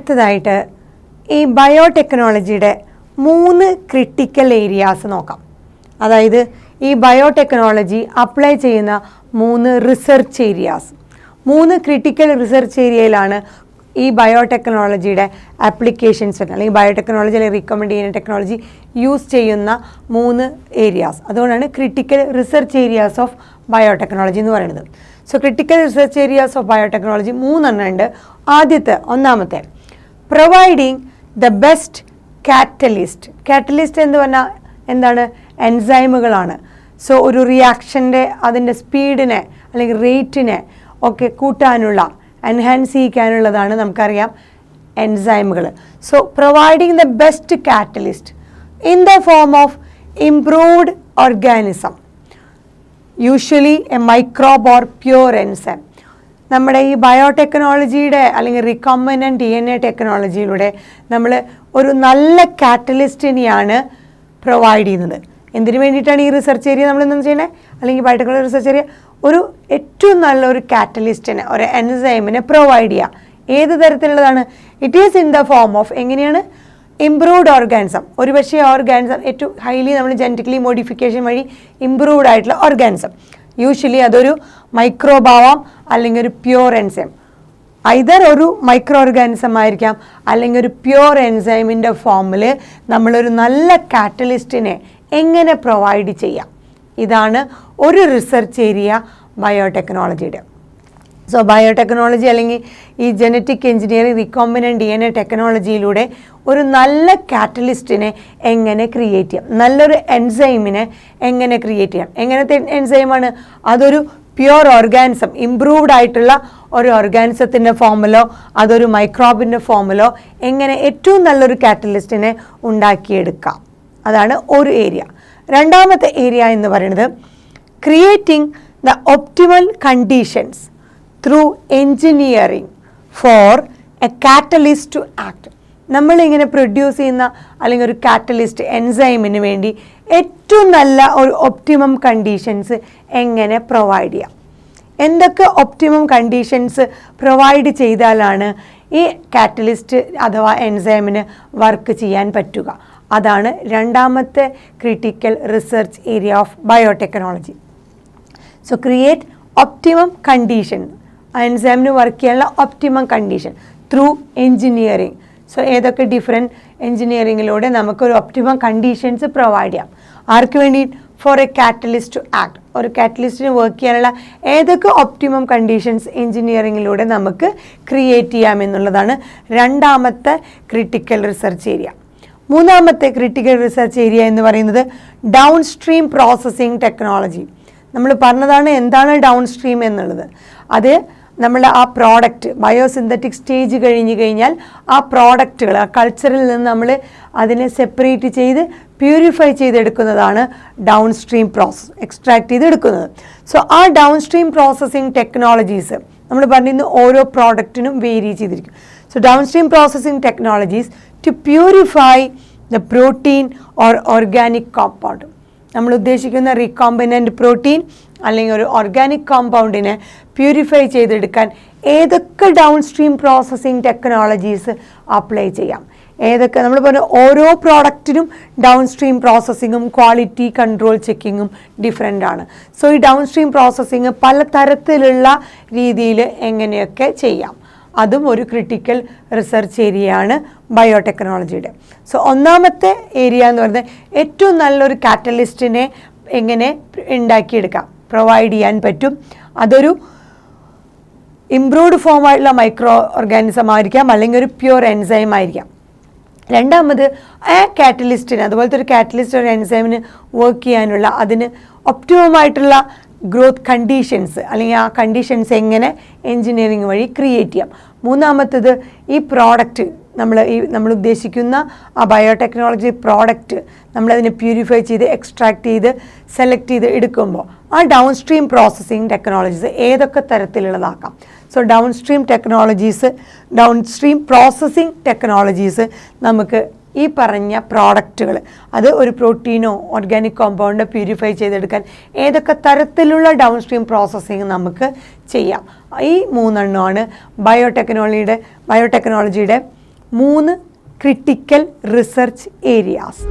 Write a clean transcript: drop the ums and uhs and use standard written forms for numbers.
അടുത്തതായിട്ട് ഈ ബയോടെക്നോളജിയുടെ 3 critical areas നോക്കാം. അതായത് ഈ ബയോടെക്നോളജി അപ്ലൈ ചെയ്യുന്ന 3 റിസർച്ച് ഏരിയാസ്. 3 ക്രിട്ടിക്കൽ റിസർച്ച് ഏരിയയിലാണ് ഈ ബയോടെക്നോളജിയുടെ ആപ്ലിക്കേഷൻസ് വരുന്നത്, അല്ലെങ്കിൽ ബയോടെക്നോളജി അല്ലെങ്കിൽ റീകമെൻഡ് ചെയ്യുന്ന ടെക്നോളജി യൂസ് ചെയ്യുന്ന 3 ഏരിയാസ്. അതുകൊണ്ടാണ് critical research areas of biotechnology എന്ന് പറയുന്നത്. So critical research areas of biotechnology 3 ഉണ്ട്. ഒന്നാമത്തെ providing the best catalyst. Catalyst എന്ന് പറഞ്ഞാൽ എന്താണ്? എൻസൈമുകളാണ്. സോ ഒരു റിയാക്ഷൻ്റെ അതിൻ്റെ സ്പീഡിനെ അല്ലെങ്കിൽ റേറ്റിനെ ഒക്കെ കൂട്ടാനുള്ള, എൻഹാൻസ് ചെയ്യിക്കാനുള്ളതാണ് നമുക്കറിയാം എൻസൈമുകൾ. So providing the best catalyst in the form of improved organism, usually A microbe or pure enzyme. നമ്മുടെ ഈ ബയോടെക്നോളജിയുടെ അല്ലെങ്കിൽ റിക്കോംബിനൻറ്റ് DNA ടെക്നോളജിയിലൂടെ നമ്മൾ ഒരു നല്ല കാറ്റലിസ്റ്റിനെയാണ് പ്രൊവൈഡ് ചെയ്യുന്നത്. എന്തിനു വേണ്ടിയിട്ടാണ് ഈ റിസർച്ച് ഏരിയ നമ്മൾ എന്താ ചെയ്യണത്? അല്ലെങ്കിൽ ബയോടെക്നോളജി റിസർച്ച് ഏരിയ ഒരു ഏറ്റവും നല്ലൊരു കാറ്റലിസ്റ്റിനെ, ഒരു എൻസൈമിനെ പ്രൊവൈഡ് ചെയ്യുക. ഏത് തരത്തിലുള്ളതാണ്? It is in the form of എങ്ങനെയാണ്? Improved organism. ഒരു പക്ഷേ ഓർഗാനിസം ഏറ്റവും ഹൈലി നമ്മൾ ജനറ്റിക്കലി മോഡിഫിക്കേഷൻ വഴി ഇംപ്രൂവ്ഡ് ആയിട്ടുള്ള ഓർഗാനിസം, യൂഷ്വലി അതൊരു മൈക്രോബ് ആവാം അല്ലെങ്കിൽ ഒരു പ്യൂർ എൻസൈം. ഐദർ ഒരു മൈക്രോ ഓർഗാനിസം ആയിരിക്കാം അല്ലെങ്കിൽ ഒരു പ്യൂർ എൻസൈമിൻ്റെ ഫോമിൽ നമ്മളൊരു നല്ല കാറ്റലിസ്റ്റിനെ എങ്ങനെ പ്രൊവൈഡ് ചെയ്യാം. ഇതാണ് ഒരു റിസർച്ച് ഏരിയ ബയോടെക്നോളജിയുടെ. സോ ബയോടെക്നോളജി അല്ലെങ്കിൽ ഈ ജനറ്റിക് എഞ്ചിനീയറിംഗ് റീകോംബിനൻറ്റ് DNA ടെക്നോളജിയിലൂടെ ഒരു നല്ല കാറ്റലിസ്റ്റിനെ എങ്ങനെ ക്രിയേറ്റ് ചെയ്യാം, നല്ലൊരു എൻസൈമിനെ എങ്ങനെ ക്രിയേറ്റ് ചെയ്യാം. എങ്ങനത്തെ എൻസൈമാണ്? അതൊരു പ്യുവർ ഓർഗാനിസം, ഇംപ്രൂവ്ഡ് ആയിട്ടുള്ള ഒരു ഓർഗാനിസത്തിൻ്റെ ഫോമിലോ അതൊരു മൈക്രോബിൻ്റെ ഫോമിലോ എങ്ങനെ ഏറ്റവും നല്ലൊരു കാറ്റലിസ്റ്റിനെ ഉണ്ടാക്കിയെടുക്കാം. അതാണ് ഒരു ഏരിയ. രണ്ടാമത്തെ ഏരിയ എന്ന് പറയുന്നത് creating the optimal conditions through engineering for a catalyst to act. നമ്മളിങ്ങനെ പ്രൊഡ്യൂസ് ചെയ്യുന്ന അല്ലെങ്കിൽ ഒരു കാറ്റലിസ്റ്റ് എൻസൈമിന് വേണ്ടി ഏറ്റവും നല്ല ഒരു ഒപ്റ്റിമം കണ്ടീഷൻസ് എങ്ങനെ പ്രൊവൈഡ് ചെയ്യാം. എന്തൊക്കെ ഒപ്റ്റിമം കണ്ടീഷൻസ് പ്രൊവൈഡ് ചെയ്താലാണ് ഈ കാറ്റലിസ്റ്റ് അഥവാ എൻസൈമിന് വർക്ക് ചെയ്യാൻ പറ്റുക. അതാണ് രണ്ടാമത്തെ critical research area of biotechnology. So create optimum condition, എൻസൈമിന് വർക്ക് ചെയ്യാനുള്ള optimum condition through engineering. So ഏതൊക്കെ ഡിഫറെൻറ്റ് എൻജിനീയറിങ്ങിലൂടെ നമുക്കൊരു ഒപ്റ്റിമം കണ്ടീഷൻസ് പ്രൊവൈഡ് ചെയ്യാം. ആർക്ക് വേണ്ടി? For a catalyst to act. ഒരു കാറ്റലിസ്റ്റിന് വർക്ക് ചെയ്യാനുള്ള ഏതൊക്കെ ഒപ്റ്റിമം കണ്ടീഷൻസ് എൻജിനീയറിങ്ങിലൂടെ നമുക്ക് ക്രിയേറ്റ് ചെയ്യാമെന്നുള്ളതാണ് രണ്ടാമത്തെ ക്രിട്ടിക്കൽ റിസർച്ച് ഏരിയ. മൂന്നാമത്തെ ക്രിട്ടിക്കൽ റിസർച്ച് ഏരിയ എന്ന് പറയുന്നത് ഡൗൺ സ്ട്രീം പ്രോസസ്സിംഗ് ടെക്നോളജി. നമ്മൾ പറഞ്ഞതാണ് എന്താണ് ഡൗൺ സ്ട്രീം എന്നുള്ളത്. അത് നമ്മൾ ആ പ്രോഡക്റ്റ് ബയോസിന്തറ്റിക് സ്റ്റേജ് കഴിഞ്ഞാൽ ആ പ്രോഡക്റ്റുകൾ, ആ കൾച്ചറിൽ നിന്ന് നമ്മൾ അതിനെ സെപ്പറേറ്റ് ചെയ്ത് പ്യൂരിഫൈ ചെയ്തെടുക്കുന്നതാണ് ഡൗൺ സ്ട്രീം പ്രോസസ്സ്, എക്സ്ട്രാക്ട് ചെയ്തെടുക്കുന്നത്. സോ ആ ഡൗൺ സ്ട്രീം പ്രോസസ്സിംഗ് ടെക്നോളജീസ് നമ്മൾ പറഞ്ഞിരുന്നു ഓരോ പ്രോഡക്റ്റിനും വേരി ചെയ്തിരിക്കും. So downstream processing technologies to purify the protein or organic compound. നമ്മൾ ഉദ്ദേശിക്കുന്ന റീകോംബിനൻറ്റ് പ്രോട്ടീൻ അല്ലെങ്കിൽ ഒരു ഓർഗാനിക് കോമ്പൗണ്ടിനെ പ്യൂരിഫൈ ചെയ്തെടുക്കാൻ ഏതൊക്കെ downstream processing technologies apply ചെയ്യാം. ഏതൊക്കെ നമ്മൾ പറഞ്ഞ ഓരോ പ്രോഡക്റ്റിനും ഡൗൺ സ്ട്രീം പ്രോസസ്സിങ്ങും ക്വാളിറ്റി കൺട്രോൾ ചെക്കിങ്ങും ഡിഫറെൻ്റ് ആണ്. സോ ഈ ഡൗൺ സ്ട്രീം പ്രോസസ്സിങ് പലതരത്തിലുള്ള രീതിയിൽ എങ്ങനെയൊക്കെ ചെയ്യാം. അതും ഒരു ക്രിട്ടിക്കൽ റിസർച്ച് ഏരിയയാണ് ബയോടെക്നോളജിയുടെ. സോ ഒന്നാമത്തെ ഏരിയ എന്ന് പറയുന്നത് ഏറ്റവും നല്ലൊരു കാറ്റലിസ്റ്റിനെ എങ്ങനെ ഉണ്ടാക്കിയെടുക്കാം, പ്രൊവൈഡ് ചെയ്യാൻ പറ്റും. അതൊരു ഇംപ്രൂവ്ഡ് ഫോം ആയിട്ടുള്ള മൈക്രോ ഓർഗാനിസം ആയിരിക്കാം അല്ലെങ്കിൽ ഒരു പ്യൂർ എൻസൈം ആയിരിക്കാം. രണ്ടാമത് ആ കാറ്റലിസ്റ്റിന്, അതുപോലത്തെ ഒരു കാറ്റലിസ്റ്റ് ഒരു എൻസൈമിന് വർക്ക് ചെയ്യാനുള്ള അതിന് ഒപ്റ്റിമമായിട്ടുള്ള ഗ്രോത്ത് കണ്ടീഷൻസ് അല്ലെങ്കിൽ ആ കണ്ടീഷൻസ് എങ്ങനെ എൻജിനീയറിംഗ് വഴി ക്രിയേറ്റ് ചെയ്യാം. മൂന്നാമത്തേത് ഈ പ്രോഡക്റ്റ് നമ്മൾ ഉദ്ദേശിക്കുന്ന ആ ബയോടെക്നോളജി പ്രോഡക്റ്റ് നമ്മളതിനെ പ്യൂരിഫൈ ചെയ്ത് എക്സ്ട്രാക്ട് ചെയ്ത് സെലക്ട് ചെയ്ത് എടുക്കുമ്പോൾ ആ ഡൗൺ സ്ട്രീം പ്രോസസ്സിംഗ് ടെക്നോളജീസ് ഏതൊക്കെ തരത്തിലുള്ളതാക്കാം. So downstream processing technologies നമുക്ക് ഈ പറഞ്ഞ പ്രോഡക്റ്റുകൾ അത് ഒരു പ്രോട്ടീനോ ഓർഗാനിക് കോമ്പൗണ്ടോ പ്യൂരിഫൈ ചെയ്തെടുക്കാൻ ഏതൊക്കെ തരത്തിലുള്ള ഡൗൺ സ്ട്രീം പ്രോസസ്സിങ് നമുക്ക് ചെയ്യാം. ഈ മൂന്നെണ്ണമാണ് ബയോടെക്നോളജിയുടെ 3 ക്രിട്ടിക്കൽ റിസർച്ച് ഏരിയാസ്.